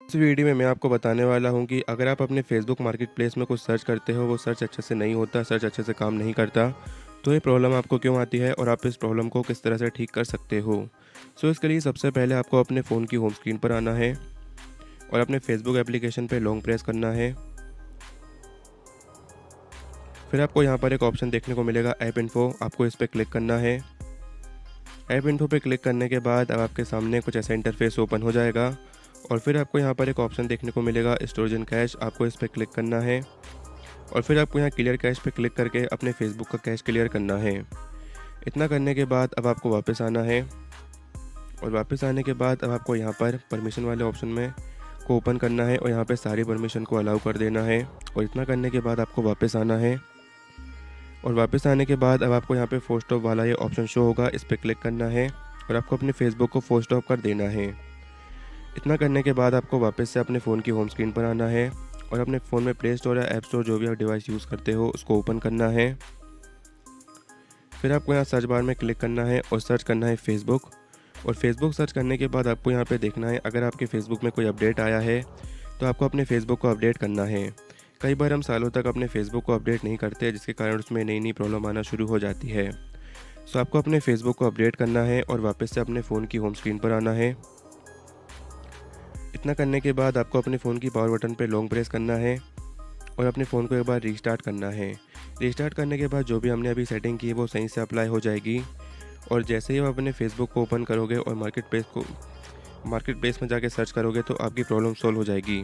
इस वीडियो में मैं आपको बताने वाला हूं कि अगर आप अपने फेसबुक मार्केट प्लेस में कुछ सर्च करते हो, वो सर्च अच्छे से नहीं होता, सर्च अच्छे से काम नहीं करता, तो ये प्रॉब्लम आपको क्यों आती है और आप इस प्रॉब्लम को किस तरह से ठीक कर सकते हो। इसके लिए सबसे पहले आपको अपने फ़ोन की होम स्क्रीन पर आना है और अपने फेसबुक एप्लीकेशन पर लॉन्ग प्रेस करना है। फिर आपको यहाँ पर एक ऑप्शन देखने को मिलेगा ऐप इन्फो, आपको इस पर क्लिक करना है। ऐप इन्फो पे क्लिक करने के बाद अब आपके सामने कुछ ऐसा इंटरफेस ओपन हो जाएगा और फिर आपको यहाँ पर एक ऑप्शन देखने को मिलेगा स्टोरेज एंड कैश, आपको इस पर क्लिक करना है और फिर आपको यहाँ क्लियर कैश पे क्लिक करके अपने फेसबुक का कैश क्लियर करना है। इतना करने के बाद अब आपको वापस आना है और वापस आने के बाद अब आपको यहाँ पर परमिशन वाले ऑप्शन में को ओपन करना है और यहाँ पे सारी परमिशन को अलाउ कर देना है। और इतना करने के बाद आपको वापस आना है और वापस आने के बाद अब आपको यहाँ पे फोर्स स्टॉप वाला ये ऑप्शन शो होगा, इस पर क्लिक करना है और आपको अपने फेसबुक को फोर्स स्टॉप कर देना है। इतना करने के बाद आपको वापस से अपने फ़ोन की होम स्क्रीन पर आना है और अपने फ़ोन में प्ले स्टोर या ऐप स्टोर जो भी आप डिवाइस यूज़ करते हो उसको ओपन करना है। फिर आपको यहाँ सर्च बार में क्लिक करना है और सर्च करना है फेसबुक। और फेसबुक सर्च करने के बाद आपको यहाँ पे देखना है अगर आपके फेसबुक में कोई अपडेट आया है तो आपको अपने फेसबुक को अपडेट करना है। कई बार हम सालों तक अपने फेसबुक को अपडेट नहीं करते, जिसके कारण उसमें नई नई प्रॉब्लम आना शुरू हो जाती है। आपको अपने फेसबुक को अपडेट करना है और वापस से अपने फ़ोन की होम स्क्रीन पर आना है। इतना करने के बाद आपको अपने फ़ोन की पावर बटन पर लॉन्ग प्रेस करना है और अपने फ़ोन को एक बार रीस्टार्ट करना है। रीस्टार्ट करने के बाद जो भी हमने अभी सेटिंग की है वो सही से अप्लाई हो जाएगी। और जैसे ही आप अपने फेसबुक को ओपन करोगे और मार्केट प्लेस में जाके सर्च करोगे तो आपकी प्रॉब्लम सॉल्व हो जाएगी।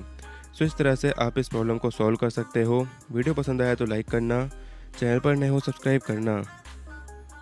इस तरह से आप इस प्रॉब्लम को सॉल्व कर सकते हो। वीडियो पसंद आया तो लाइक करना, चैनल पर नए हो सब्सक्राइब करना।